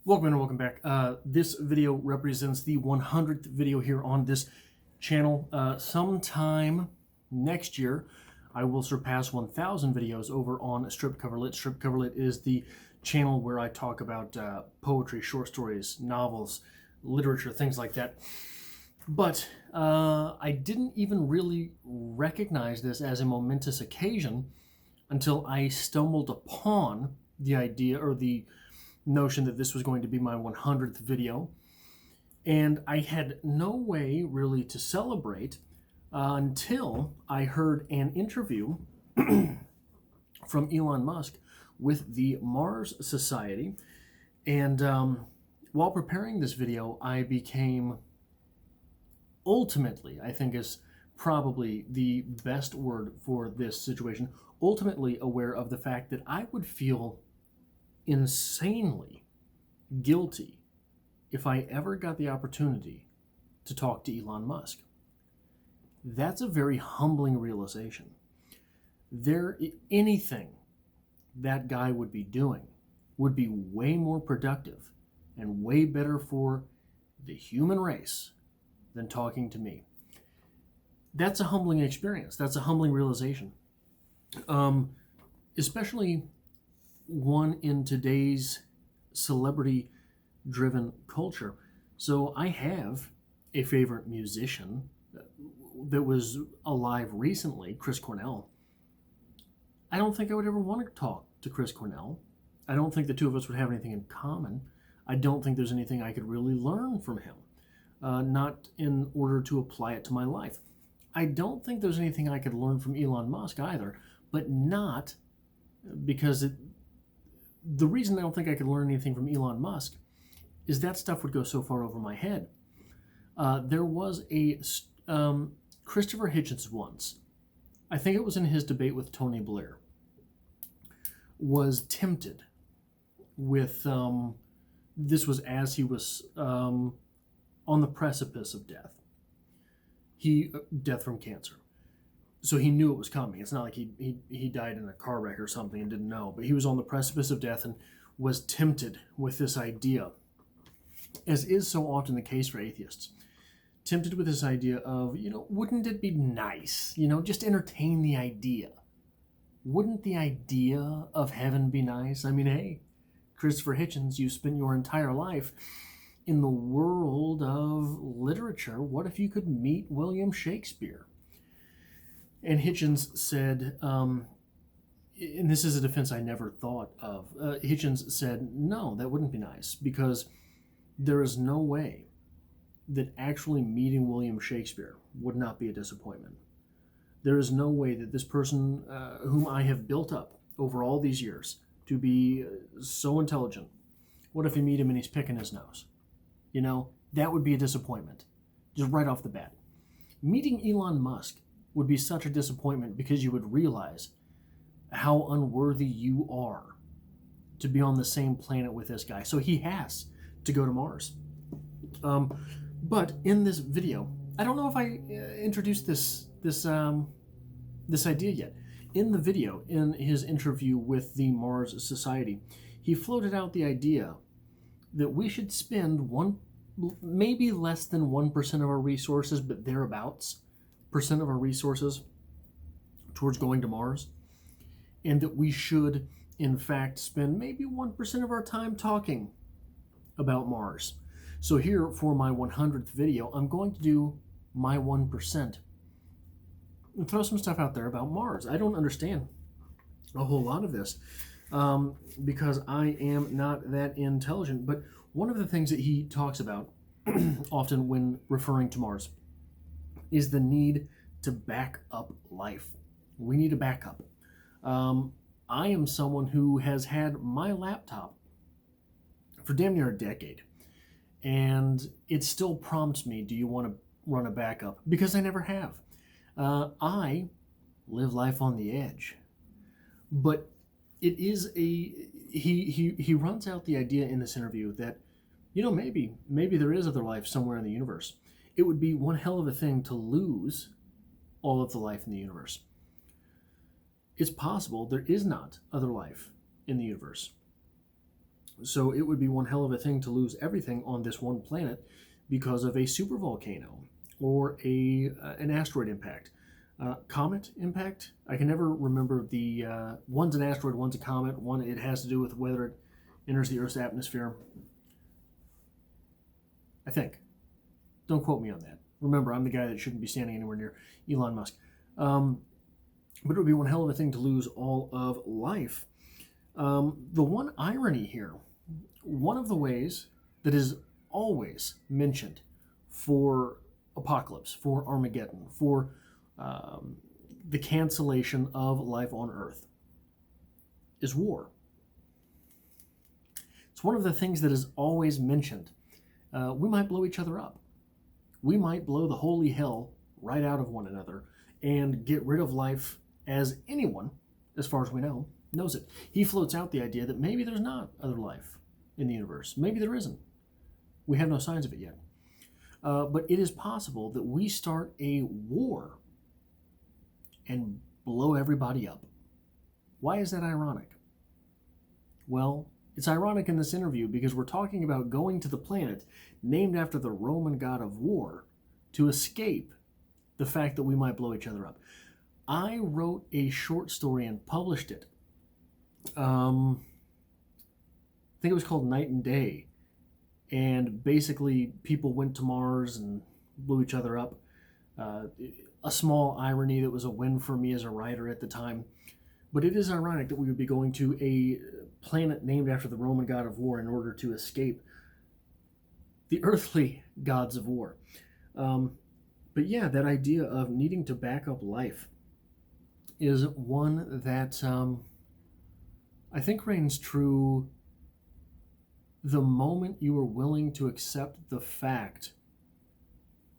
Welcome and welcome back. This video represents the 100th video here on this channel. Sometime next year, I will surpass 1,000 videos over on Strip Cover Lit. Strip Cover Lit is the channel where I talk about poetry, short stories, novels, literature, things like that. But I didn't even really recognize this as a momentous occasion until I stumbled upon the idea or the notion that this was going to be my 100th video, and I had no way really to celebrate until I heard an interview from Elon Musk with the Mars Society. And while preparing this video, I became ultimately, I think is probably the best word for this situation, ultimately aware of the fact that I would feel insanely guilty if I ever got the opportunity to talk to Elon Musk. That's a very humbling realization. Anything that guy would be doing would be way more productive and way better for the human race than talking to me. That's a humbling experience. That's a humbling realization. Especially one in today's celebrity-driven culture. So I have a favorite musician that was alive recently, Chris Cornell. I don't think I would ever want to talk to Chris Cornell. I don't think the two of us would have anything in common. I don't think there's anything I could really learn from him, not in order to apply it to my life. I don't think there's anything I could learn from Elon Musk either, but not because the reason I don't think I could learn anything from Elon Musk is that stuff would go so far over my head. There was a Christopher Hitchens once, I think it was in his debate with Tony Blair, was tempted with, this was as he was on the precipice of death. Death from cancer. So he knew it was coming. It's not like he died in a car wreck or something and didn't know, but he was on the precipice of death and was tempted with this idea, as is so often the case for atheists, tempted with this idea of, wouldn't it be nice, just entertain the idea. Wouldn't the idea of heaven be nice? I mean, hey, Christopher Hitchens, you spent your entire life in the world of literature. What if you could meet William Shakespeare? And Hitchens said, and this is a defense I never thought of, Hitchens said, no, that wouldn't be nice, because there is no way that actually meeting William Shakespeare would not be a disappointment. There is no way that this person whom I have built up over all these years to be so intelligent, what if you meet him and he's picking his nose? That would be a disappointment, just right off the bat. Meeting Elon Musk would be such a disappointment because you would realize how unworthy you are to be on the same planet with this guy. So he has to go to Mars. But in this video, I don't know if I introduced this idea yet. In the video, in his interview with the Mars Society, he floated out the idea that we should spend maybe less than 1% of our resources, but thereabouts, percent of our resources towards going to Mars, and that we should in fact spend maybe 1% of our time talking about Mars. So here for my 100th video, I'm going to do my 1% and throw some stuff out there about Mars. I don't understand a whole lot of this because I am not that intelligent, but one of the things that he talks about often when referring to Mars is the need to back up life. We need a backup. I am someone who has had my laptop for damn near a decade, and it still prompts me, do you want to run a backup? Because I never have. I live life on the edge. But it is he runs out the idea in this interview that, maybe there is other life somewhere in the universe. It would be one hell of a thing to lose all of the life in the universe. It's possible there is not other life in the universe. So it would be one hell of a thing to lose everything on this one planet because of a supervolcano or an asteroid impact. Comet impact? I can never remember the one's an asteroid, one's a comet. One, it has to do with whether it enters the Earth's atmosphere. I think. Don't quote me on that. Remember, I'm the guy that shouldn't be standing anywhere near Elon Musk. But it would be one hell of a thing to lose all of life. The one irony here, one of the ways that is always mentioned for apocalypse, for Armageddon, for the cancellation of life on Earth, is war. It's one of the things that is always mentioned. We might blow each other up. We might blow the holy hell right out of one another and get rid of life as anyone, as far as we know, knows it. He floats out the idea that maybe there's not other life in the universe. Maybe there isn't. We have no signs of it yet. But it is possible that we start a war and blow everybody up. Why is that ironic? Well, it's ironic in this interview because we're talking about going to the planet named after the Roman god of war to escape the fact that we might blow each other up. I wrote a short story and published it. I think it was called Night and Day. And basically, people went to Mars and blew each other up. A small irony that was a win for me as a writer at the time. But it is ironic that we would be going to a planet named after the Roman god of war in order to escape the earthly gods of war. But yeah, that idea of needing to back up life is one that I think reigns true the moment you are willing to accept the fact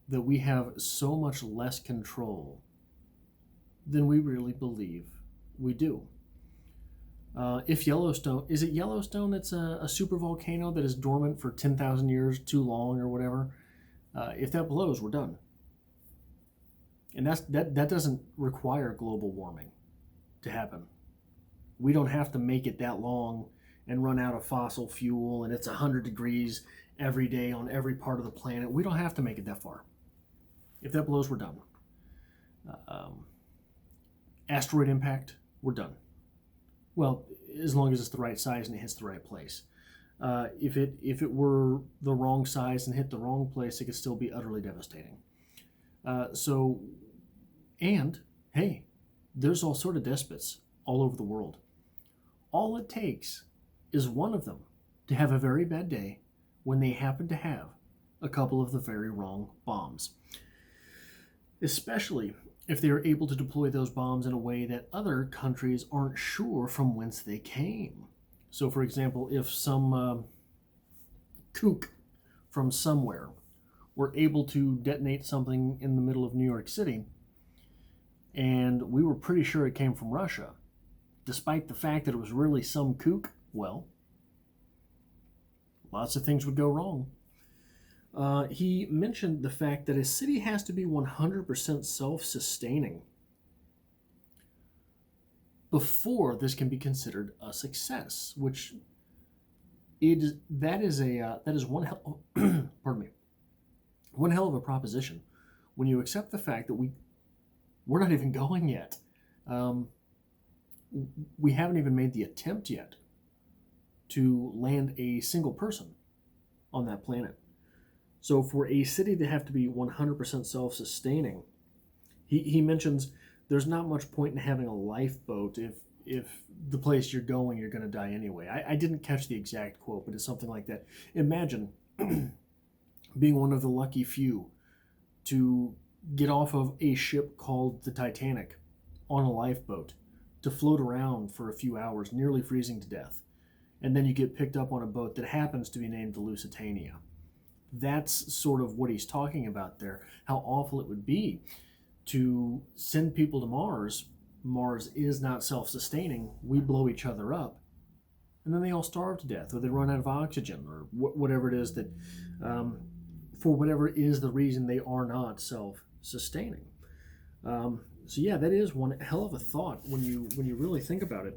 that we have so much less control than we really believe we do. If Yellowstone, is it Yellowstone that's a super volcano that is dormant for 10,000 years too long or whatever? If that blows, we're done. And that doesn't require global warming to happen. We don't have to make it that long and run out of fossil fuel and it's 100 degrees every day on every part of the planet. We don't have to make it that far. If that blows, we're done. Asteroid impact, we're done. Well, as long as it's the right size and it hits the right place. If it were the wrong size and hit the wrong place, it could still be utterly devastating. And hey, there's all sort of despots all over the world. All it takes is one of them to have a very bad day when they happen to have a couple of the very wrong bombs. Especially if they are able to deploy those bombs in a way that other countries aren't sure from whence they came. So, for example, if some kook from somewhere were able to detonate something in the middle of New York City, and we were pretty sure it came from Russia, despite the fact that it was really some kook, well, lots of things would go wrong. He mentioned the fact that a city has to be 100% self-sustaining before this can be considered a success, which that is one hell pardon me, one hell of a proposition when you accept the fact that we're not even going yet. We haven't even made the attempt yet to land a single person on that planet. So for a city to have to be 100% self-sustaining, he mentions there's not much point in having a lifeboat if the place you're going, you're going to die anyway. I didn't catch the exact quote, but it's something like that. Imagine being one of the lucky few to get off of a ship called the Titanic on a lifeboat to float around for a few hours, nearly freezing to death. And then you get picked up on a boat that happens to be named the Lusitania. That's sort of what he's talking about there, how awful it would be to send people to Mars. Mars is not self-sustaining. We blow each other up. And then they all starve to death, or they run out of oxygen, or whatever it is that, for whatever is the reason they are not self-sustaining. So yeah, that is one hell of a thought when you really think about it.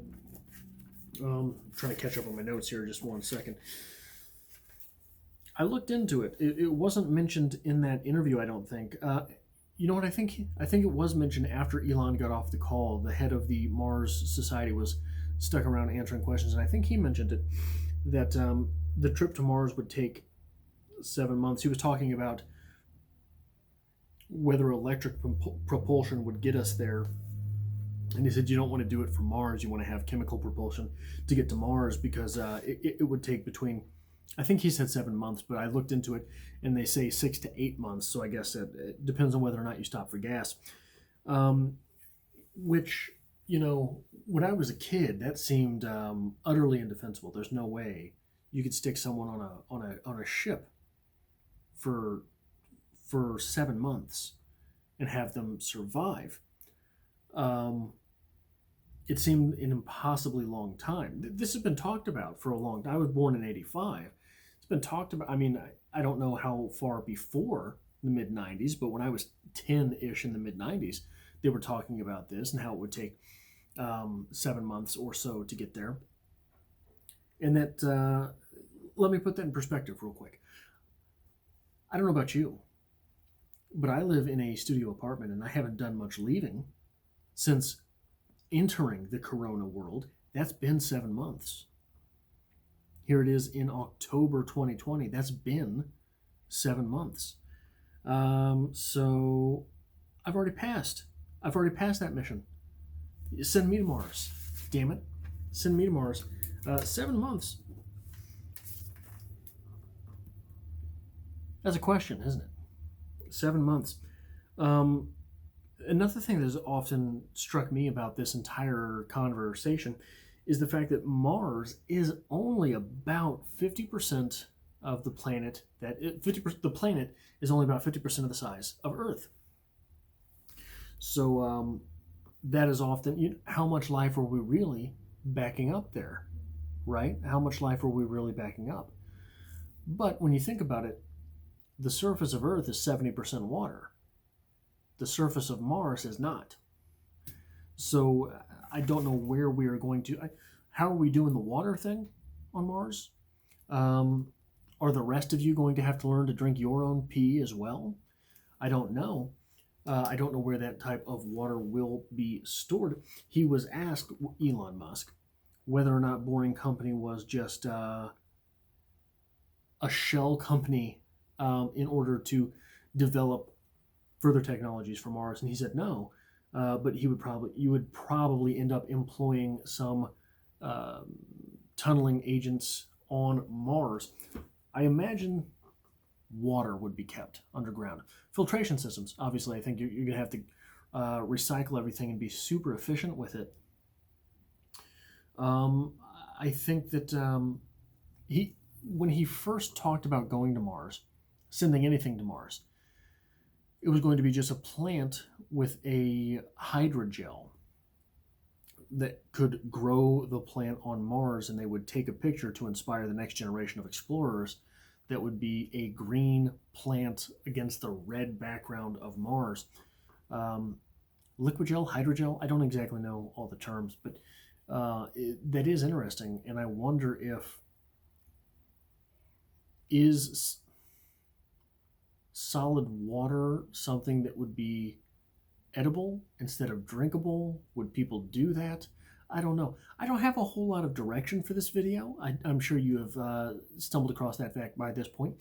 Trying to catch up on my notes here, just one second. I looked into it. It wasn't mentioned in that interview, I don't think. You know what I think? I think it was mentioned after Elon got off the call. The head of the Mars Society was stuck around answering questions, and I think he mentioned it, that the trip to Mars would take 7 months. He was talking about whether electric propulsion would get us there. And he said, you don't want to do it for Mars. You want to have chemical propulsion to get to Mars, because it would take between, I think he said 7 months, but I looked into it and they say 6 to 8 months. So I guess it depends on whether or not you stop for gas. Which, when I was a kid, that seemed utterly indefensible. There's no way you could stick someone on a ship for 7 months and have them survive. It seemed an impossibly long time. This has been talked about for a long time. I was born in 85. It's been talked about. I mean, I don't know how far before the mid-90s, but when I was 10-ish in the mid-90s, they were talking about this and how it would take 7 months or so to get there. And that, let me put that in perspective real quick. I don't know about you, but I live in a studio apartment and I haven't done much leaving since entering the Corona world. That's been 7 months. Here it is in October 2020. That's been 7 months. So I've already passed. I've already passed that mission. Send me to Mars. Damn it. Send me to Mars. 7 months. That's a question, isn't it? 7 months. Another thing that has often struck me about this entire conversation is the fact that Mars is only about 50% of the planet. The planet is only about 50% of the size of Earth. So that is often, how much life are we really backing up there, right? How much life are we really backing up? But when you think about it, the surface of Earth is 70% water. The surface of Mars is not. So I don't know where we are going to. How are we doing the water thing on Mars? Are the rest of you going to have to learn to drink your own pee as well? I don't know. I don't know where that type of water will be stored. He was asked, Elon Musk, whether or not Boring Company was just a shell company in order to develop further technologies for Mars, and he said no, but you would probably end up employing some tunneling agents on Mars. I imagine water would be kept underground. Filtration systems, obviously, I think you're going to have to recycle everything and be super efficient with it. I think that when he first talked about going to Mars, sending anything to Mars, it was going to be just a plant with a hydrogel that could grow the plant on Mars, and they would take a picture to inspire the next generation of explorers. That would be a green plant against the red background of Mars. Liquid gel, hydrogel, I don't exactly know all the terms, but that is interesting, and I wonder is solid water something that would be edible instead of drinkable? Would people do that? I don't know. I don't have a whole lot of direction for this video. I'm sure you have stumbled across that fact by this point.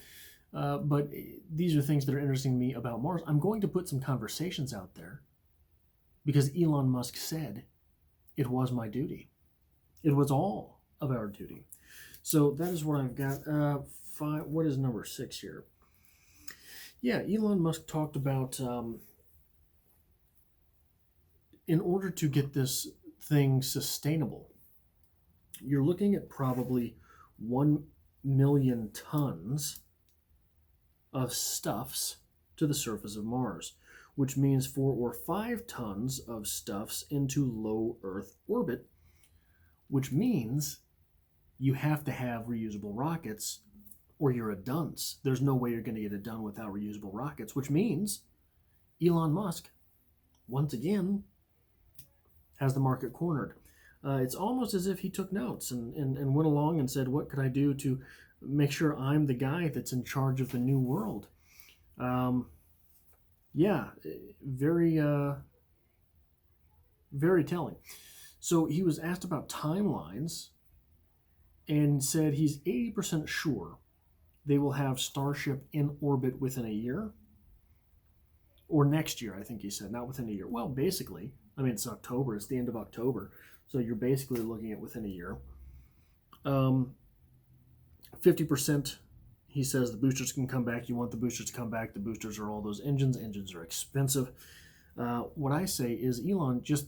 But these are things that are interesting to me about Mars. I'm going to put some conversations out there because Elon Musk said it was my duty. It was all of our duty. So that is what I've got. What is number 6 here? Yeah, Elon Musk talked about in order to get this thing sustainable, you're looking at probably 1 million tons of stuffs to the surface of Mars, which means 4 or 5 tons of stuffs into low Earth orbit, which means you have to have reusable rockets or you're a dunce. There's no way you're going to get it done without reusable rockets, which means Elon Musk, once again, has the market cornered. It's almost as if he took notes and went along and said, what could I do to make sure I'm the guy that's in charge of the new world? Yeah, very, very telling. So he was asked about timelines and said he's 80% sure they will have Starship in orbit within a year. Or next year, I think he said, not within a year. Well, basically, I mean, it's October, it's the end of October, so you're basically looking at within a year. 50%, he says the boosters can come back. You want the boosters to come back. The boosters are all those engines. Engines are expensive. What I say is, Elon, just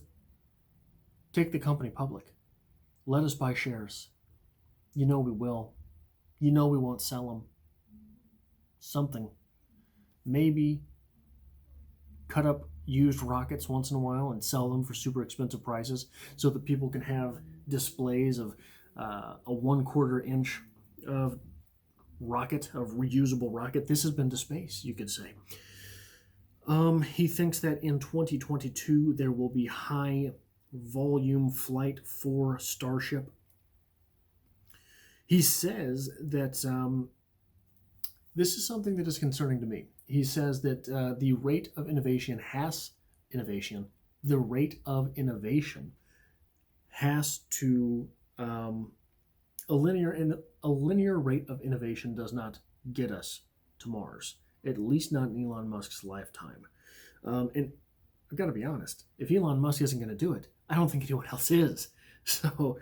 take the company public. Let us buy shares. You know we will. You know we won't sell them. Something. Maybe cut up used rockets once in a while and sell them for super expensive prices so that people can have displays of a 1/4 inch of rocket, of reusable rocket. This has been to space, you could say. He thinks that in 2022 there will be high volume flight for Starship. He says that this is something that is concerning to me. He says that the rate of innovation has to a linear rate of innovation does not get us to Mars, at least not in Elon Musk's lifetime. And I've got to be honest, if Elon Musk isn't going to do it, I don't think anyone else is. So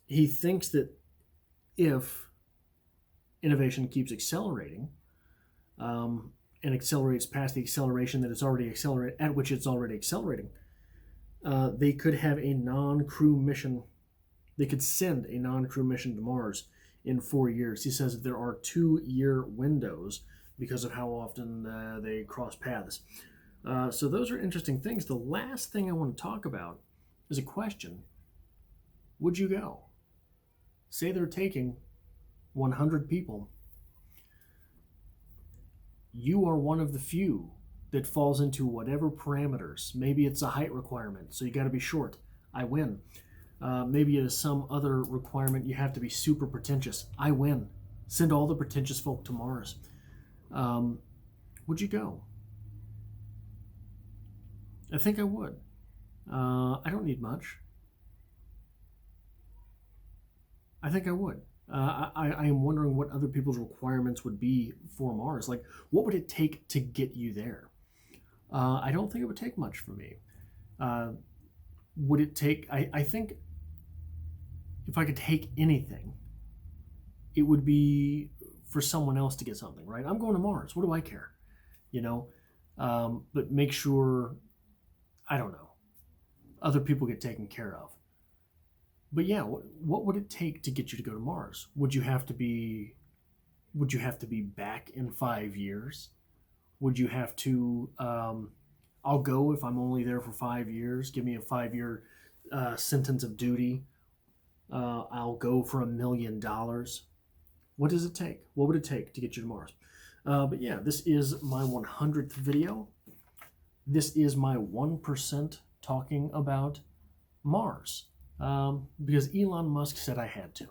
he thinks that if innovation keeps accelerating and accelerates past the acceleration that it's already at which it's already accelerating, they could have a non-crew mission. They could send a non-crew mission to Mars in 4 years. He says that there are 2-year windows because of how often they cross paths. So those are interesting things. The last thing I want to talk about is a question. Would you go? Say they're taking 100 people. You are one of the few that falls into whatever parameters. Maybe it's a height requirement, so you got to be short. I win. Maybe it is some other requirement. You have to be super pretentious. I win. Send all the pretentious folk to Mars. Would you go? I think I would. I don't need much. I think I would. I am wondering what other people's requirements would be for Mars. Like, what would it take to get you there? I don't think it would take much for me. Would it take... I think if I could take anything, it would be for someone else to get something, right? I'm going to Mars. What do I care? You know? But make sure, I don't know, other people get taken care of. But yeah, what would it take to get you to go to Mars? Would you have to be back in 5 years? Would you have to, I'll go if I'm only there for 5 years. Give me a 5-year sentence of duty. I'll go for $1 million. What does it take? What would it take to get you to Mars? But yeah, this is my 100th video. This is my 1% talking about Mars. Because Elon Musk said I had to.